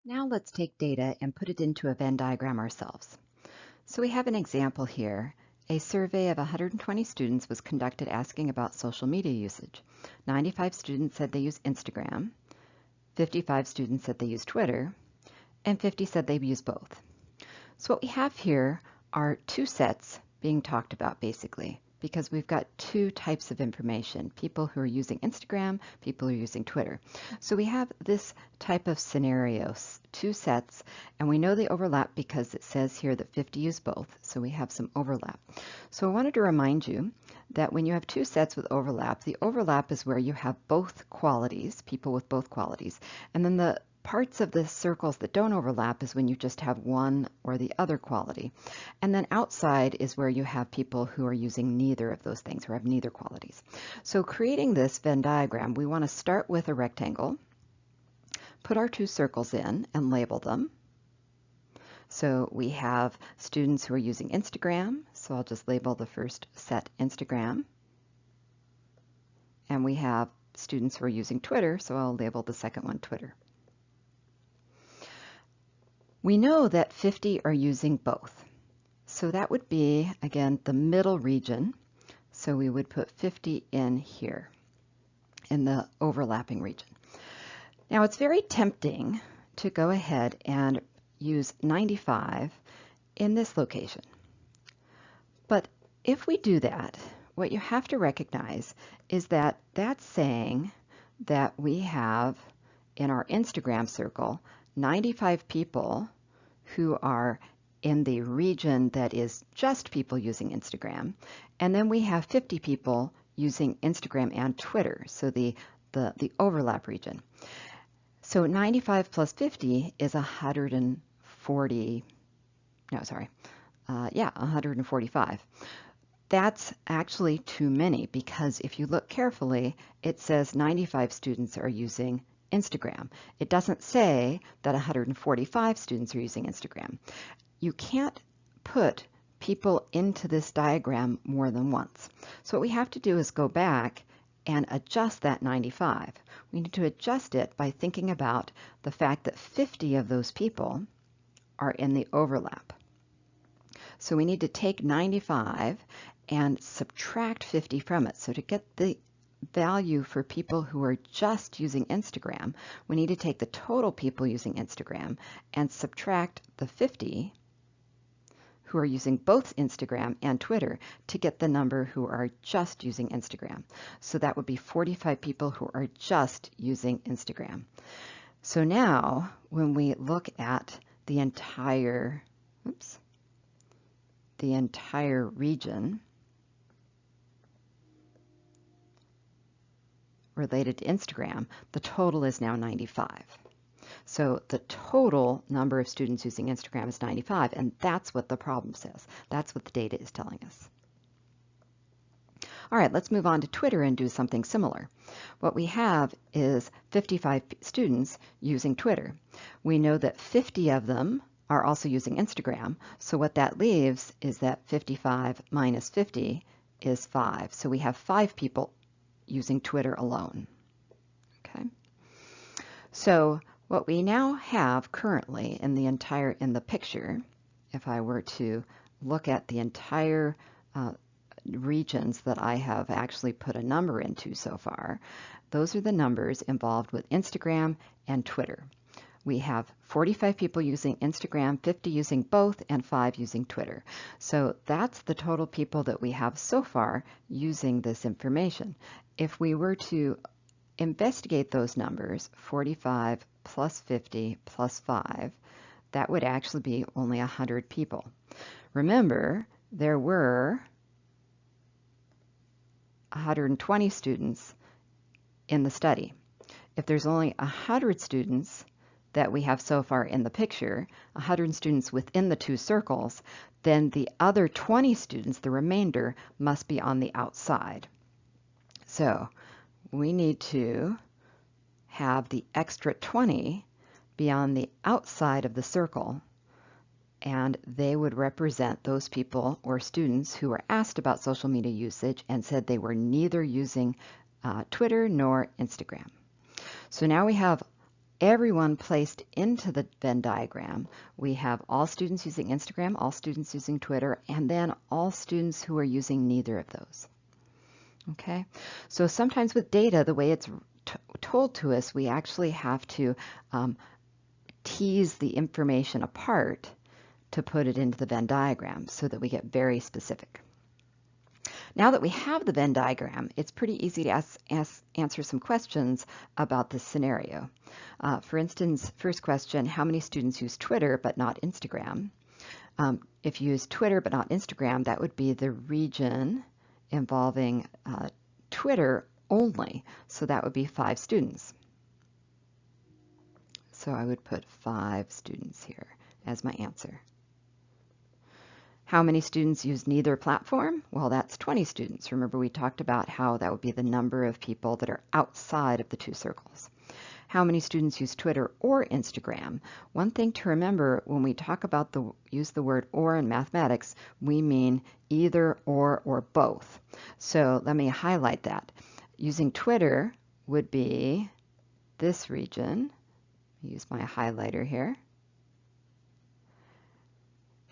Now let's take data and put it into a Venn diagram ourselves. So we have an example here. A survey of 120 students was conducted asking about social media usage. 95 students said they use Instagram, 55 students said they use Twitter, and 50 said they use both. So what we have here are two sets being talked about basically, because we've got two types of information, people who are using Instagram, people who are using Twitter. So we have this type of scenarios, two sets, and we know they overlap because it says here that 50 use both, so we have some overlap. So I wanted to remind you that when you have two sets with overlap, the overlap is where you have both qualities, people with both qualities, and then the parts of the circles that don't overlap is when you just have one or the other quality. And then outside is where you have people who are using neither of those things, or have neither qualities. So creating this Venn diagram, we want to start with a rectangle, put our two circles in and label them. So we have students who are using Instagram, so I'll just label the first set Instagram. And we have students who are using Twitter, so I'll label the second one Twitter. We know that 50 are using both. So that would be, again, the middle region. So we would put 50 in here, in the overlapping region. Now it's very tempting to go ahead and use 95 in this location. But if we do that, what you have to recognize is that that's saying that we have in our Instagram circle 95 people who are in the region that is just people using Instagram, and then we have 50 people using Instagram and Twitter, so the overlap region. So 95 plus 50 is 145. That's actually too many because if you look carefully, it says 95 students are using Instagram. It doesn't say that 145 students are using Instagram. You can't put people into this diagram more than once. So what we have to do is go back and adjust that 95. We need to adjust it by thinking about the fact that 50 of those people are in the overlap. So we need to take 95 and subtract 50 from it. So to get the value for people who are just using Instagram, we need to take the total people using Instagram and subtract the 50 who are using both Instagram and Twitter to get the number who are just using Instagram. So that would be 45 people who are just using Instagram. So now when we look at the entire region related to Instagram, the total is now 95. So the total number of students using Instagram is 95, and that's what the problem says. That's what the data is telling us. All right, let's move on to Twitter and do something similar. What we have is 55 students using Twitter. We know that 50 of them are also using Instagram, so what that leaves is that 55 minus 50 is 5. So we have 5 people using Twitter alone. Okay. So what we now have currently in the picture, if I were to look at the entire regions that I have actually put a number into so far, those are the numbers involved with Instagram and Twitter. We have 45 people using Instagram, 50 using both, and 5 using Twitter. So that's the total people that we have so far using this information. If we were to investigate those numbers, 45 plus 50 plus 5, that would actually be only 100 people. Remember, there were 120 students in the study. If there's only 100 students that we have so far in the picture, 100 students within the two circles, then the other 20 students, the remainder, must be on the outside. So we need to have the extra 20 be on the outside of the circle, and they would represent those people or students who were asked about social media usage and said they were neither using Twitter nor Instagram. So now we have everyone placed into the Venn diagram. We have all students using Instagram, all students using Twitter, and then all students who are using neither of those. Okay, so sometimes with data, the way it's told to us, we actually have to tease the information apart to put it into the Venn diagram so that we get very specific. Now that we have the Venn diagram, it's pretty easy to answer some questions about this scenario. For instance, first question, how many students use Twitter but not Instagram? If you use Twitter but not Instagram, that would be the region involving Twitter only. So that would be 5 students. So I would put 5 students here as my answer. How many students use neither platform? Well, that's 20 students. Remember, we talked about how that would be the number of people that are outside of the 2 circles. How many students use Twitter or Instagram? One thing to remember when we talk about use the word or in mathematics, we mean either or both. So let me highlight that. Using Twitter would be this region. Use my highlighter here.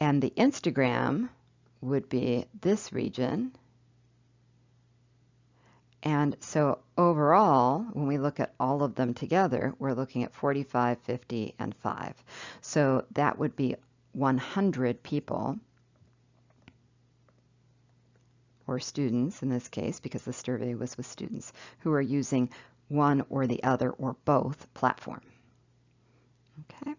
And the Instagram would be this region. And so overall, when we look at all of them together, we're looking at 45, 50, and 5. So that would be 100 people, or students in this case, because the survey was with students, who are using one or the other or both platform. Okay.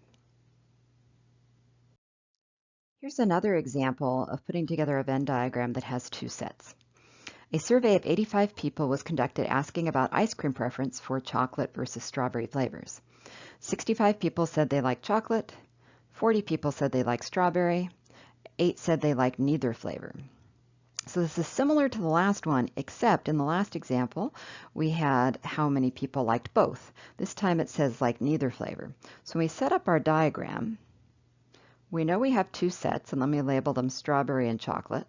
Here's another example of putting together a Venn diagram that has 2 sets. A survey of 85 people was conducted asking about ice cream preference for chocolate versus strawberry flavors. 65 people said they liked chocolate, 40 people said they liked strawberry, 8 said they liked neither flavor. So this is similar to the last one, except in the last example, we had how many people liked both. This time it says like neither flavor. So when we set up our diagram, we know we have 2 sets, and let me label them strawberry and chocolate.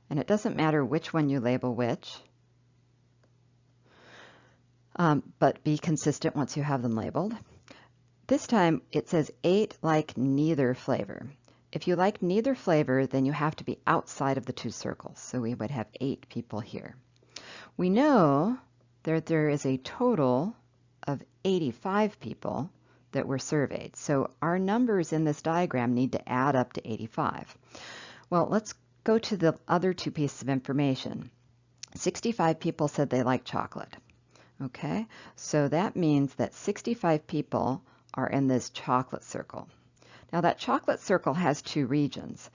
And it doesn't matter which one you label which, but be consistent once you have them labeled. This time it says 8 like neither flavor. If you like neither flavor, then you have to be outside of the 2 circles. So we would have 8 people here. We know that there is a total of 85 people that were surveyed. So our numbers in this diagram need to add up to 85. Well, let's go to the other 2 pieces of information. 65 people said they like chocolate. Okay, so that means that 65 people are in this chocolate circle. Now that chocolate circle has 2 regions,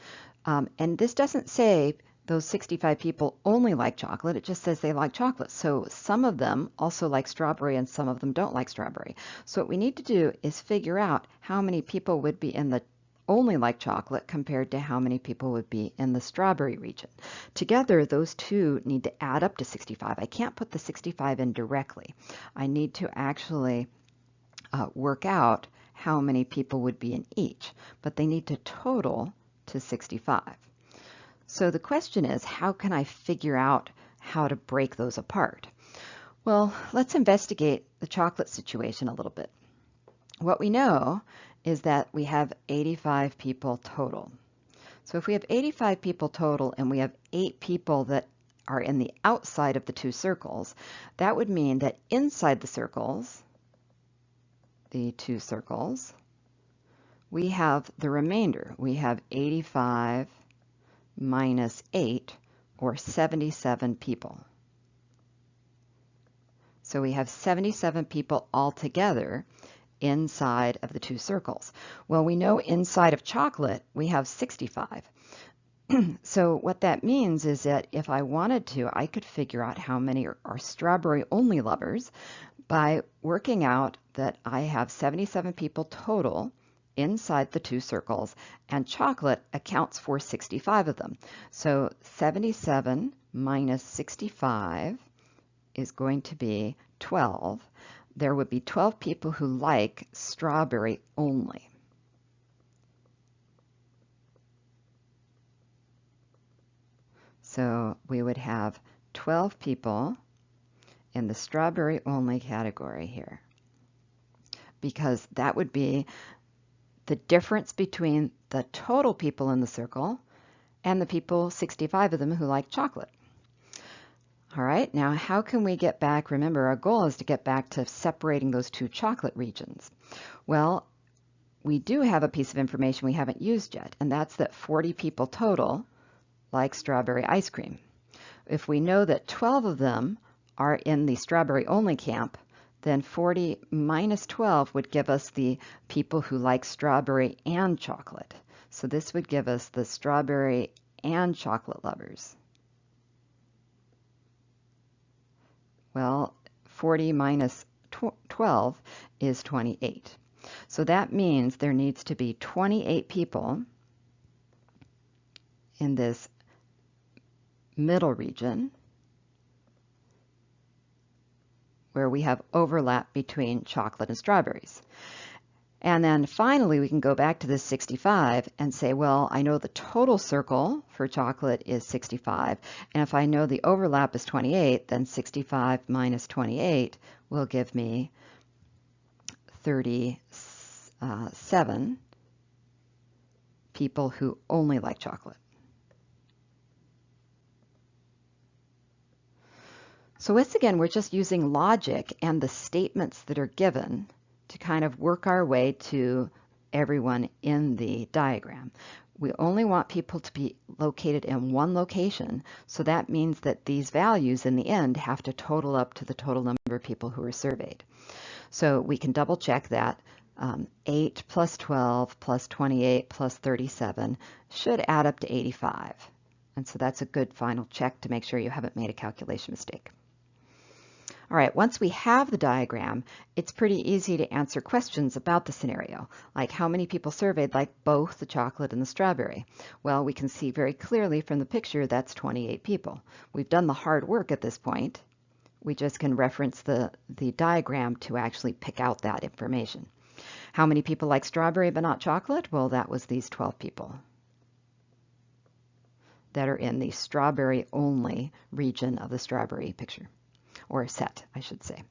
and this doesn't say those 65 people only like chocolate, it just says they like chocolate. So some of them also like strawberry and some of them don't like strawberry. So what we need to do is figure out how many people would be in the only like chocolate compared to how many people would be in the strawberry region. Together, those 2 need to add up to 65. I can't put the 65 in directly. I need to actually work out how many people would be in each, but they need to total to 65. So the question is, how can I figure out how to break those apart? Well, let's investigate the chocolate situation a little bit. What we know is that we have 85 people total. So if we have 85 people total and we have 8 people that are in the outside of the 2 circles, that would mean that inside the circles, the 2 circles, we have the remainder. We have 85 minus 8, or 77 people. So we have 77 people altogether inside of the 2 circles. Well, we know inside of chocolate we have 65. So what that means is that if I wanted to, I could figure out how many are strawberry only lovers by working out that I have 77 people total inside the 2 circles, and chocolate accounts for 65 of them. So 77 minus 65 is going to be 12. There would be 12 people who like strawberry only. So we would have 12 people in the strawberry only category here, because that would be the difference between the total people in the circle and the people, 65 of them, who like chocolate. All right, now how can we get back? Remember, our goal is to get back to separating those two chocolate regions. Well, we do have a piece of information we haven't used yet, and that's that 40 people total like strawberry ice cream. If we know that 12 of them are in the strawberry only camp, then 40 minus 12 would give us the people who like strawberry and chocolate. So this would give us the strawberry and chocolate lovers. Well, 40 minus 12 is 28. So that means there needs to be 28 people in this middle region where we have overlap between chocolate and strawberries. And then finally, we can go back to this 65 and say, well, I know the total circle for chocolate is 65. And if I know the overlap is 28, then 65 minus 28 will give me 37 people who only like chocolate. So once again, we're just using logic and the statements that are given to kind of work our way to everyone in the diagram. We only want people to be located in one location, so that means that these values in the end have to total up to the total number of people who are surveyed. So we can double check that 8 plus 12 plus 28 plus 37 should add up to 85. And so that's a good final check to make sure you haven't made a calculation mistake. All right, once we have the diagram, it's pretty easy to answer questions about the scenario, like how many people surveyed like both the chocolate and the strawberry. Well, we can see very clearly from the picture that's 28 people. We've done the hard work at this point. We just can reference the diagram to actually pick out that information. How many people like strawberry but not chocolate? Well, that was these 12 people that are in the strawberry only region of the strawberry picture. Or set, I should say.